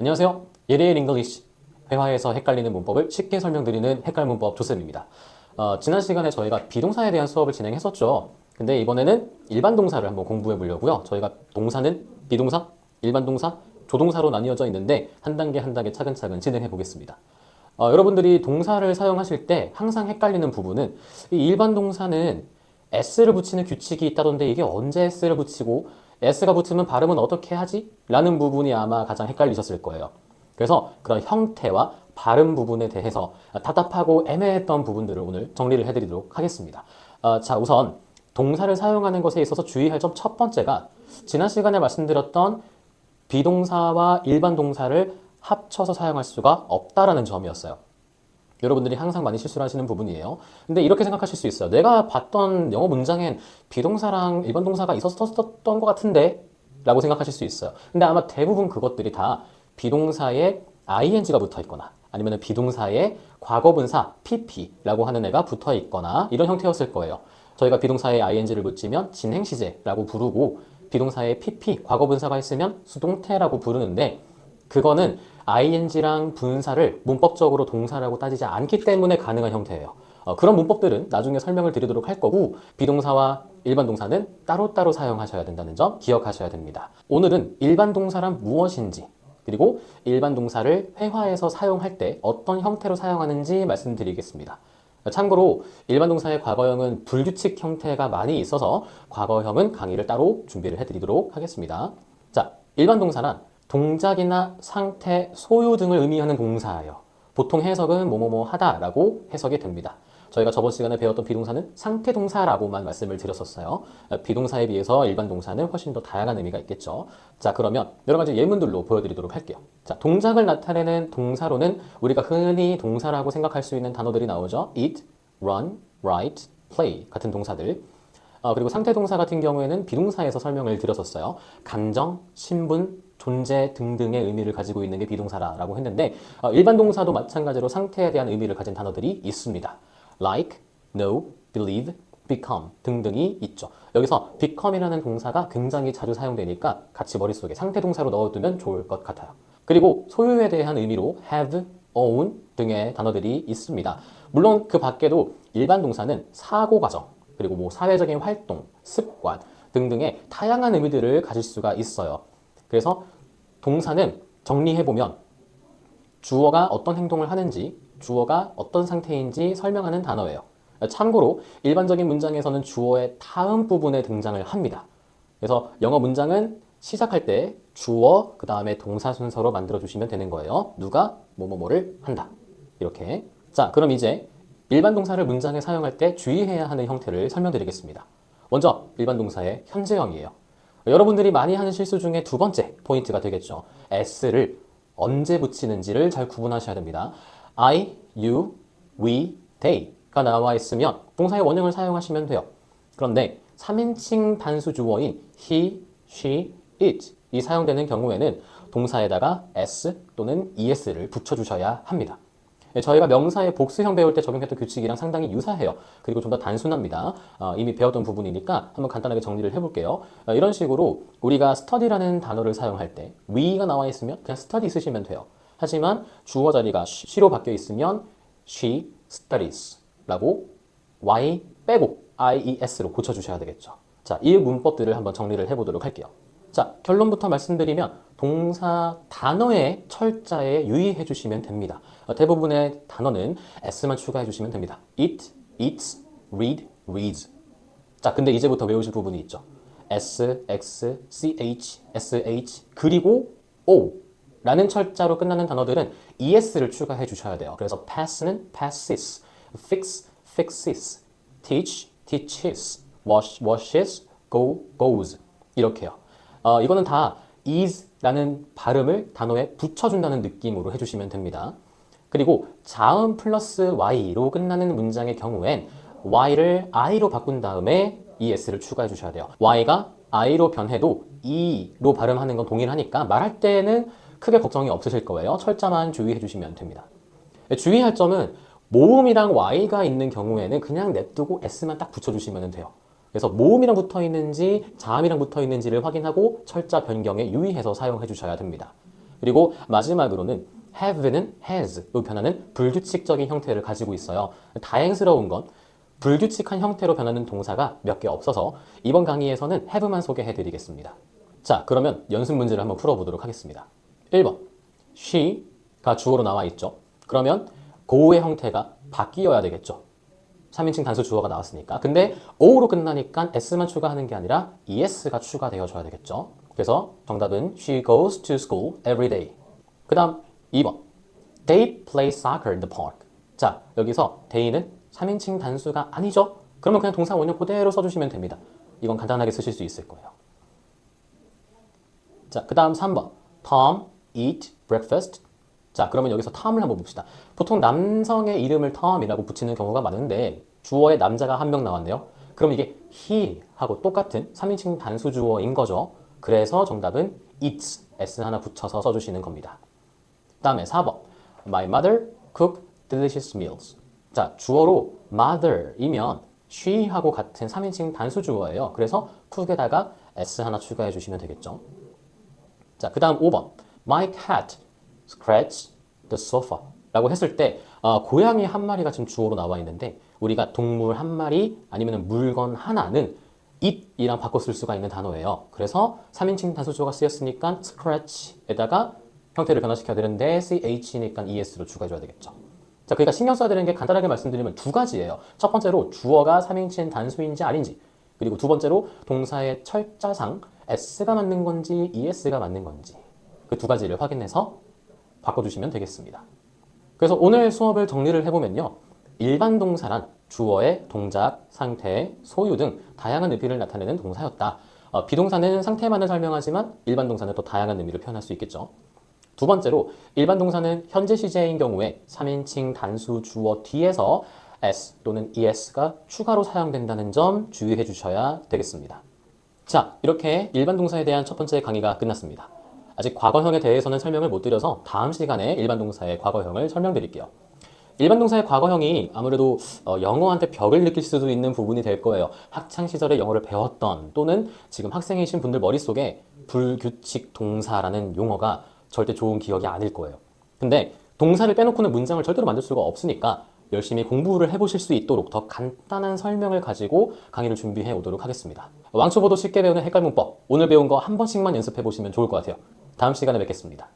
안녕하세요. 예리엘 잉글리시 회화에서 헷갈리는 문법을 쉽게 설명드리는 헷갈문법 조쌤입니다. 지난 시간에 저희가 비동사에 대한 수업을 진행했었죠. 근데 이번에는 일반 동사를 한번 공부해 보려고요. 저희가 동사는 비동사, 일반 동사, 조동사로 나뉘어져 있는데 한 단계 한 단계 차근차근 진행해 보겠습니다. 여러분들이 동사를 사용하실 때 항상 헷갈리는 부분은 이 일반 동사는 s를 붙이는 규칙이 있다던데 이게 언제 s를 붙이고 s가 붙으면 발음은 어떻게 하지? 라는 부분이 아마 가장 헷갈리셨을 거예요. 그래서 그런 형태와 발음 부분에 대해서 답답하고 애매했던 부분들을 오늘 정리를 해드리도록 하겠습니다. 자, 우선 동사를 사용하는 것에 있어서 주의할 점 첫 번째가 지난 시간에 말씀드렸던 비동사와 일반 동사를 합쳐서 사용할 수가 없다라는 점이었어요. 여러분들이 항상 많이 실수를 하시는 부분이에요. 근데 이렇게 생각하실 수 있어요. 내가 봤던 영어 문장엔 비동사랑 일반 동사가 있었던 것 같은데? 라고 생각하실 수 있어요. 근데 아마 대부분 그것들이 다 비동사에 ing가 붙어 있거나 아니면 비동사에 과거분사 pp라고 하는 애가 붙어 있거나 이런 형태였을 거예요. 저희가 비동사에 ing를 붙이면 진행시제라고 부르고 비동사에 pp, 과거분사가 있으면 수동태라고 부르는데 그거는 ing랑 분사를 문법적으로 동사라고 따지지 않기 때문에 가능한 형태예요. 그런 문법들은 나중에 설명을 드리도록 할 거고 비동사와 일반 동사는 따로따로 사용하셔야 된다는 점 기억하셔야 됩니다. 오늘은 일반 동사란 무엇인지 그리고 일반 동사를 회화에서 사용할 때 어떤 형태로 사용하는지 말씀드리겠습니다. 참고로 일반 동사의 과거형은 불규칙 형태가 많이 있어서 과거형은 강의를 따로 준비를 해드리도록 하겠습니다. 자, 일반 동사란 동작이나 상태, 소유 등을 의미하는 동사예요. 보통 해석은 뭐뭐뭐 하다라고 해석이 됩니다. 저희가 저번 시간에 배웠던 비동사는 상태 동사라고만 말씀을 드렸었어요. 비동사에 비해서 일반 동사는 훨씬 더 다양한 의미가 있겠죠. 자, 그러면 여러 가지 예문들로 보여드리도록 할게요. 자, 동작을 나타내는 동사로는 우리가 흔히 동사라고 생각할 수 있는 단어들이 나오죠. eat, run, write, play 같은 동사들. 그리고 상태 동사 같은 경우에는 비동사에서 설명을 드렸었어요. 감정, 신분, 존재 등등의 의미를 가지고 있는 게 비동사라고 했는데 일반 동사도 마찬가지로 상태에 대한 의미를 가진 단어들이 있습니다. like, know, believe, become 등등이 있죠. 여기서 become이라는 동사가 굉장히 자주 사용되니까 같이 머릿속에 상태 동사로 넣어두면 좋을 것 같아요. 그리고 소유에 대한 의미로 have, own 등의 단어들이 있습니다. 물론 그 밖에도 일반 동사는 사고 과정, 그리고 뭐 사회적인 활동, 습관 등등의 다양한 의미들을 가질 수가 있어요. 그래서 동사는 정리해보면 주어가 어떤 행동을 하는지, 주어가 어떤 상태인지 설명하는 단어예요. 참고로 일반적인 문장에서는 주어의 다음 부분에 등장을 합니다. 그래서 영어 문장은 시작할 때 주어, 그 다음에 동사 순서로 만들어주시면 되는 거예요. 누가 뭐뭐뭐를 한다. 이렇게. 자, 그럼 이제 일반 동사를 문장에 사용할 때 주의해야 하는 형태를 설명드리겠습니다. 먼저 일반 동사의 현재형이에요. 여러분들이 많이 하는 실수 중에 두 번째 포인트가 되겠죠. s를 언제 붙이는지를 잘 구분하셔야 됩니다. I, you, we, they가 나와 있으면 동사의 원형을 사용하시면 돼요. 그런데 3인칭 단수 주어인 he, she, it 이 사용되는 경우에는 동사에다가 s 또는 es를 붙여주셔야 합니다. 저희가 명사의 복수형 배울 때 적용했던 규칙이랑 상당히 유사해요. 그리고 좀 더 단순합니다. 이미 배웠던 부분이니까 한번 간단하게 정리를 해볼게요. 이런 식으로 우리가 study라는 단어를 사용할 때 we가 나와 있으면 그냥 study 쓰시면 돼요. 하지만 주어 자리가 she로 바뀌어 있으면 she studies 라고 y 빼고 ies로 고쳐주셔야 되겠죠. 자, 이 문법들을 한번 정리를 해보도록 할게요. 자, 결론부터 말씀드리면 동사 단어의 철자에 유의해 주시면 됩니다. 대부분의 단어는 s만 추가해 주시면 됩니다. eat, eats, read, reads. 자, 근데 이제부터 외우실 부분이 있죠. s, x, ch, sh, 그리고 o 라는 철자로 끝나는 단어들은 es를 추가해 주셔야 돼요. 그래서 pass는 passes, fix, fixes, teach, teaches, wash, washes, go, goes 이렇게요. 이거는 다 is라는 발음을 단어에 붙여준다는 느낌으로 해주시면 됩니다. 그리고 자음 플러스 y로 끝나는 문장의 경우엔 y를 i로 바꾼 다음에 es를 추가해 주셔야 돼요. y가 i로 변해도 e로 발음하는 건 동일하니까 말할 때는 크게 걱정이 없으실 거예요. 철자만 주의해 주시면 됩니다. 주의할 점은 모음이랑 y가 있는 경우에는 그냥 냅두고 s만 딱 붙여주시면 돼요. 그래서 모음이랑 붙어 있는지 자음이랑 붙어 있는지를 확인하고 철자 변경에 유의해서 사용해 주셔야 됩니다. 그리고 마지막으로는 have는 has로 변하는 불규칙적인 형태를 가지고 있어요. 다행스러운 건 불규칙한 형태로 변하는 동사가 몇 개 없어서 이번 강의에서는 have만 소개해드리겠습니다. 자, 그러면 연습 문제를 한번 풀어보도록 하겠습니다. 1번, she가 주어로 나와 있죠. 그러면 go의 형태가 바뀌어야 되겠죠. 3인칭 단수 주어가 나왔으니까. 근데 o로 끝나니까 s만 추가하는 게 아니라 es가 추가되어줘야 되겠죠. 그래서 정답은 she goes to school every day. 그 다음 2번, they play soccer in the park. 자, 여기서 they는 3인칭 단수가 아니죠? 그러면 그냥 동사 원형 그대로 써주시면 됩니다. 이건 간단하게 쓰실 수 있을 거예요. 자, 그 다음 3번, Tom eat breakfast. 자, 그러면 여기서 Tom을 한번 봅시다. 보통 남성의 이름을 Tom이라고 붙이는 경우가 많은데 주어에 남자가 한 명 나왔네요. 그럼 이게 he하고 똑같은 3인칭 단수 주어인 거죠. 그래서 정답은 eats, s 하나 붙여서 써주시는 겁니다. 그 다음에 4번, My mother cooked delicious meals. 자, 주어로 mother이면 she하고 같은 3인칭 단수 주어예요. 그래서 cook에다가 s 하나 추가해 주시면 되겠죠. 자, 그 다음 5번, My cat scratched the sofa 라고 했을 때 고양이 한 마리가 지금 주어로 나와 있는데 우리가 동물 한 마리 아니면 물건 하나는 it이랑 바꿔 쓸 수가 있는 단어예요. 그래서 3인칭 단수 주어가 쓰였으니까 scratch에다가 형태를 변화시켜야 되는데 ch니까 es로 추가해줘야 되겠죠. 자, 그러니까 신경 써야 되는 게 간단하게 말씀드리면 두 가지예요. 첫 번째로 주어가 3인칭 단수인지 아닌지, 그리고 두 번째로 동사의 철자상 s가 맞는 건지 es가 맞는 건지 그 두 가지를 확인해서 바꿔주시면 되겠습니다. 그래서 오늘 수업을 정리를 해보면요. 일반 동사란 주어의 동작, 상태, 소유 등 다양한 의미를 나타내는 동사였다. 비동사는 상태만을 설명하지만 일반 동사는 또 다양한 의미를 표현할 수 있겠죠. 두 번째로 일반 동사는 현재 시제인 경우에 3인칭 단수 주어 뒤에서 s 또는 es가 추가로 사용된다는 점 주의해 주셔야 되겠습니다. 자, 이렇게 일반 동사에 대한 첫 번째 강의가 끝났습니다. 아직 과거형에 대해서는 설명을 못 드려서 다음 시간에 일반 동사의 과거형을 설명드릴게요. 일반 동사의 과거형이 아무래도 영어한테 벽을 느낄 수도 있는 부분이 될 거예요. 학창시절에 영어를 배웠던 또는 지금 학생이신 분들 머릿속에 불규칙 동사라는 용어가 절대 좋은 기억이 아닐 거예요. 근데 동사를 빼놓고는 문장을 절대로 만들 수가 없으니까 열심히 공부를 해보실 수 있도록 더 간단한 설명을 가지고 강의를 준비해 오도록 하겠습니다. 왕초보도 쉽게 배우는 헷갈문법, 오늘 배운 거 한 번씩만 연습해 보시면 좋을 것 같아요. 다음 시간에 뵙겠습니다.